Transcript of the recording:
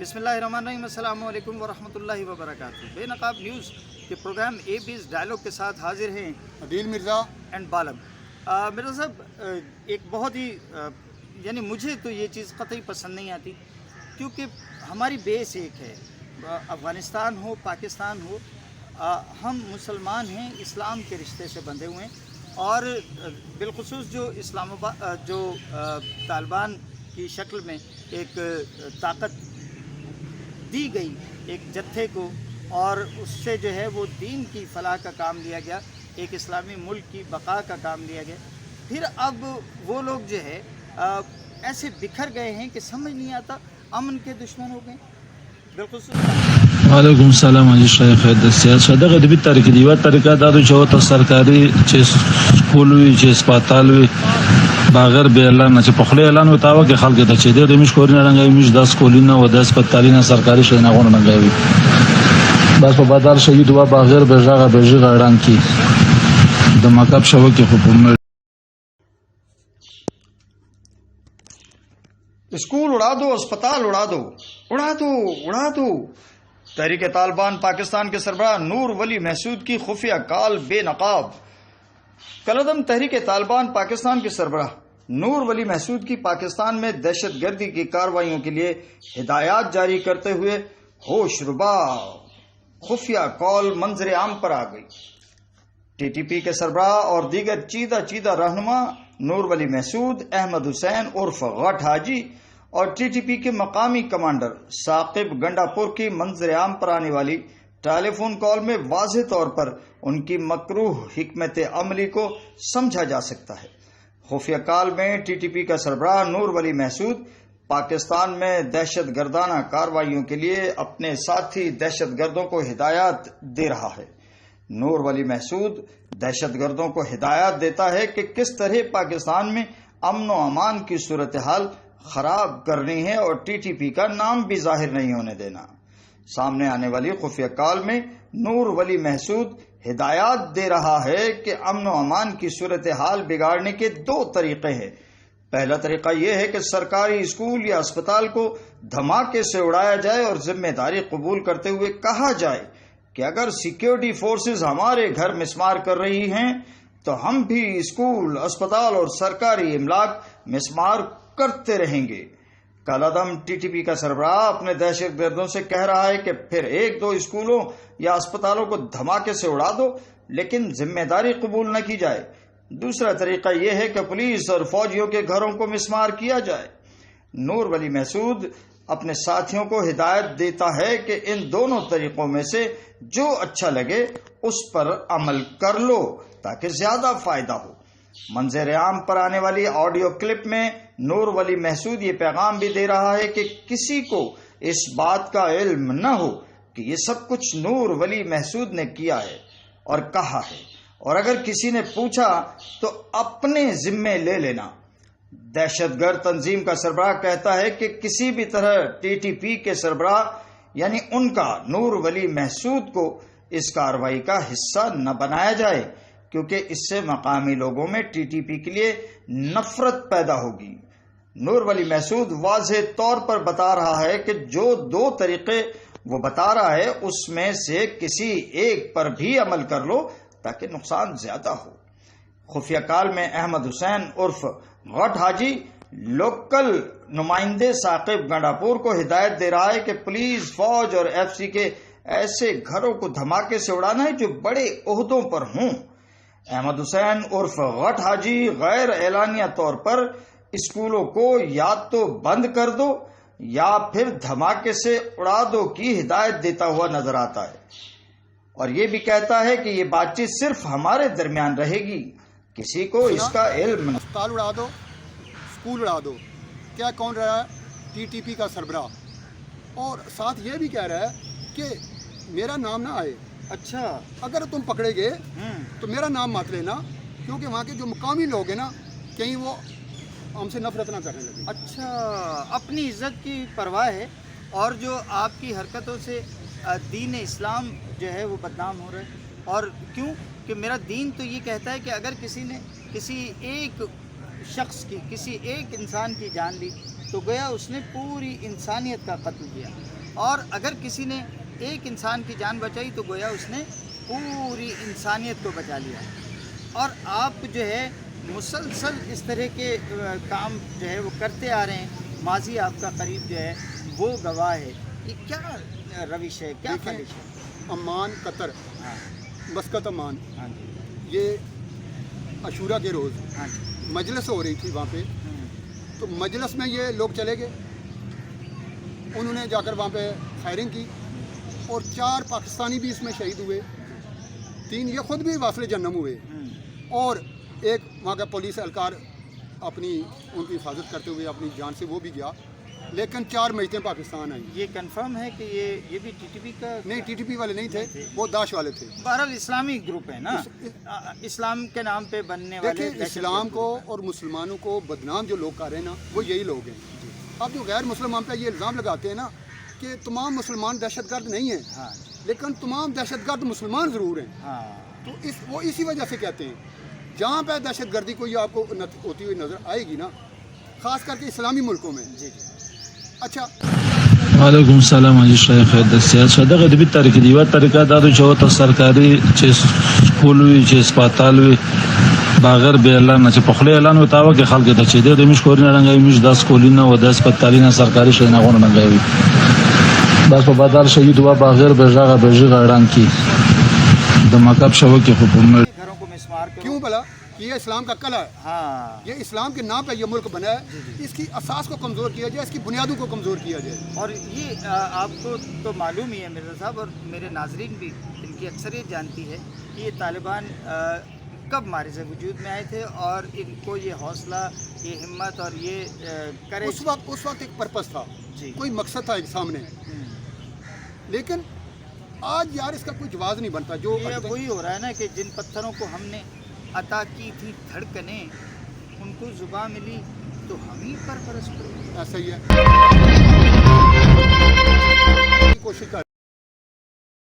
بسم اللہ الرحمن الرحیم، السلام علیکم ورحمۃ اللہ وبرکاتہ۔ بے نقاب نیوز کے پروگرام اے بیس ڈائلاگ کے ساتھ حاضر ہیں عدیل مرزا اینڈ بالغ۔ مرزا صاحب، ایک بہت ہی یعنی مجھے تو یہ چیز قطعی پسند نہیں آتی، کیونکہ ہماری بیس ایک ہے، افغانستان ہو پاکستان ہو، ہم مسلمان ہیں، اسلام کے رشتے سے بندھے ہوئے ہیں، اور بالخصوص جو اسلام آباد جو طالبان کی شکل میں ایک طاقت دی گئی ایک جتھے کو، اور اس سے جو ہے وہ دین کی فلاح کا کام لیا گیا، ایک اسلامی ملک کی بقا کا کام لیا گیا، پھر اب وہ لوگ جو ہے ایسے بکھر گئے ہیں کہ سمجھ نہیں آتا، امن کے دشمن ہو گئے بالخصوص۔ وعلیکم السلام حاجی شیخ سیاست دغه د بیت طریقې دی و طریقه دا چې او ته سرکاري چې سکول وي چې اسپیټال وي باغر به اعلان نه چې په خله اعلان وتاوه کې خلک ته چې د مش کورینه رنګوي مش د سکولینه و د اسپیټالینه سرکاري شي نه غوڼه رنګوي بس په بازار شهید و باغر به ژغه به ژغه اړان کی د مکتب شوه کې حکومت اسکول اڑا دو، اسپتال اڑا دو، اڑا دو اڑا دو۔ تحریک طالبان پاکستان کے سربراہ نور ولی محسود کی خفیہ کال بے نقاب۔ کالعدم تحریک طالبان پاکستان کے سربراہ نور ولی محسود کی پاکستان میں دہشت گردی کی کارروائیوں کے لیے ہدایات جاری کرتے ہوئے ہوش ربا خفیہ کال منظر عام پر آ گئی۔ ٹی ٹی پی کے سربراہ اور دیگر چیدہ رہنما نور ولی محسود، احمد حسین عرف غٹ حاجی اور ٹی ٹی پی کے مقامی کمانڈر ثاقب گنڈاپور کی منظر عام پر آنے والی ٹیلی فون کال میں واضح طور پر ان کی مکروہ حکمت عملی کو سمجھا جا سکتا ہے۔ خفیہ کال میں ٹی ٹی پی کا سربراہ نور ولی محسود پاکستان میں دہشت گردانہ کارروائیوں کے لیے اپنے ساتھی دہشت گردوں کو ہدایات دے رہا ہے۔ نور ولی محسود دہشت گردوں کو ہدایات دیتا ہے کہ کس طرح پاکستان میں امن و امان کی صورتحال خراب کرنی ہے، اور ٹی ٹی پی کا نام بھی ظاہر نہیں ہونے دینا۔ سامنے آنے والی خفیہ کال میں نور ولی محسود ہدایات دے رہا ہے کہ امن و امان کی صورتحال بگاڑنے کے دو طریقے ہیں۔ پہلا طریقہ یہ ہے کہ سرکاری اسکول یا اسپتال کو دھماکے سے اڑایا جائے اور ذمہ داری قبول کرتے ہوئے کہا جائے کہ اگر سیکیورٹی فورسز ہمارے گھر مسمار کر رہی ہیں تو ہم بھی اسکول، اسپتال اور سرکاری املاک مسمار کرتے رہیں گے۔ کالعدم ٹی ٹی پی کا سربراہ اپنے دہشت گردوں سے کہہ رہا ہے کہ پھر ایک دو اسکولوں یا اسپتالوں کو دھماکے سے اڑا دو لیکن ذمہ داری قبول نہ کی جائے۔ دوسرا طریقہ یہ ہے کہ پولیس اور فوجیوں کے گھروں کو مسمار کیا جائے۔ نور ولی محسود اپنے ساتھیوں کو ہدایت دیتا ہے کہ ان دونوں طریقوں میں سے جو اچھا لگے اس پر عمل کر لو تاکہ زیادہ فائدہ ہو۔ منظر عام پر آنے والی آڈیو کلپ میں نور ولی محسود یہ پیغام بھی دے رہا ہے کہ کسی کو اس بات کا علم نہ ہو کہ یہ سب کچھ نور ولی محسود نے کیا ہے اور کہا ہے، اور اگر کسی نے پوچھا تو اپنے ذمے لے لینا۔ دہشت گرد تنظیم کا سربراہ کہتا ہے کہ کسی بھی طرح ٹی ٹی پی کے سربراہ یعنی ان کا نور ولی محسود کو اس کارروائی کا حصہ نہ بنایا جائے، کیونکہ اس سے مقامی لوگوں میں ٹی ٹی پی کے لیے نفرت پیدا ہوگی۔ نور ولی محسود واضح طور پر بتا رہا ہے کہ جو دو طریقے وہ بتا رہا ہے اس میں سے کسی ایک پر بھی عمل کر لو تاکہ نقصان زیادہ ہو۔ خفیہ کال میں احمد حسین عرف غٹ حاجی لوکل نمائندے ثاقب گنڈاپور کو ہدایت دے رہا ہے کہ پولیس، فوج اور ایف سی کے ایسے گھروں کو دھماکے سے اڑانا ہے جو بڑے عہدوں پر ہوں۔ احمد حسین عرف غٹ حاجی غیر اعلانیہ طور پر اسکولوں کو یا تو بند کر دو یا پھر دھماکے سے اڑا دو کی ہدایت دیتا ہوا نظر آتا ہے، اور یہ بھی کہتا ہے کہ یہ بات چیت صرف ہمارے درمیان رہے گی، کسی کو اس کا علم نہیں۔ اسپتال اڑا دو، اسکول اڑا دو، کیا کون رہا ہے؟ ٹی ٹی پی کا سربراہ، اور ساتھ یہ بھی کہہ رہا ہے کہ میرا نام نہ آئے۔ اچھا، اگر تم پکڑے گئے تو میرا نام مت لینا، کیونکہ وہاں کے جو مقامی لوگ ہیں نا کہیں وہ ہم سے نفرت نہ کرنے لگے۔ اچھا، اپنی عزت کی پرواہ ہے، اور جو آپ کی حرکتوں سے دین اسلام جو ہے وہ بدنام ہو رہا ہے۔ اور کیوں کہ میرا دین تو یہ کہتا ہے کہ اگر کسی نے کسی ایک شخص کی، کسی ایک انسان کی جان لی تو گویا اس نے پوری انسانیت کا قتل کیا، اور اگر کسی نے ایک انسان کی جان بچائی تو گویا اس نے پوری انسانیت کو بچا لیا۔ اور آپ جو ہے مسلسل اس طرح کے کام جو ہے وہ کرتے آ رہے ہیں، ماضی آپ کا قریب جو ہے وہ گواہ ہے۔ یہ کیا روش ہے، کیا دیکھیں، خواہش ہے؟ امان قطر، ہاں مسقط امان، ہاں جی یہ عاشورہ کے روز ہاں جی مجلس ہو رہی تھی وہاں پہ، تو مجلس میں یہ لوگ چلے گئے، انہوں نے جا کر وہاں پہ فائرنگ کی اور 4 پاکستانی بھی اس میں شہید ہوئے، 3 یہ خود بھی واصل جنم ہوئے، اور ایک وہاں کا پولیس اہلکار اپنی ان کی حفاظت کرتے ہوئے اپنی جان سے وہ بھی گیا، لیکن 4 میتیں پاکستان آئیں۔ یہ کنفرم ہے کہ یہ بھی ٹی ٹی پی کا؟ نہیں، ٹی ٹی پی والے نہیں تھے، وہ داعش والے تھے۔ بہرحال اسلامی گروپ ہے نا، اسلام کے نام پہ بننے والے دیکھیں، اسلام کو اور مسلمانوں کو بدنام جو لوگ کر رہے ہیں نا، وہ یہی لوگ ہیں۔ اب جو غیر مسلمان پہ یہ الزام لگاتے ہیں نا کہ تمام مسلمان دہشت گرد نہیں ہیں، ہاں لیکن تمام دہشت گرد مسلمان ضرور ہیں، ہاں تو وہ اسی وجہ سے کہتے ہیں۔ جہاں پہ دہشت گردی کوئی آپ کو ہوتی ہوئی نظر آئے گی نا، خاص کر کے اسلامی ملکوں میں، جی جی اچھا وعلیکم السلام حاجی شیخ خیر د سیاست دغه د بیت طریقې دی و طریقه دا چې او سرکاري چې سکول وی چې سپاتال وی باغر به اعلان نه چې په خله اعلان وتاوه کې خلک ته چې د مش کورینه رنګای مش 10 کولینه و 10 سپتالینه سرکاري شي نه غوڼه رنګای بس په بدل شهید و باغر به ژغه اړان کی د مکتب شو کې حکومت گھروں کو مسمار کرو۔ کیوں بلا؟ یہ اسلام کا قلعہ ہے، ہاں یہ اسلام کے نام پہ یہ ملک بنا ہے، اس کی اساس کو کمزور کیا جائے، اس کی بنیادوں کو کمزور کیا جائے۔ اور یہ آپ کو تو معلوم ہی ہے مرزا صاحب، اور میرے ناظرین بھی ان کی اکثریت جانتی ہے کہ یہ طالبان کب معرض وجود میں آئے تھے، اور ان کو یہ حوصلہ، یہ ہمت اور یہ کرے اس وقت ایک پرپس تھا، جی کوئی مقصد تھا ایک سامنے، لیکن آج یار اس کا کوئی جواز نہیں بنتا۔ جو یہ وہی ہو رہا ہے نا کہ جن پتھروں کو ہم نے عطا کی تھی دھڑکنیں، ان کو زباں ملی تو ہم ہی پر برس پڑے۔ ایسا ہی ہے، کوشش کر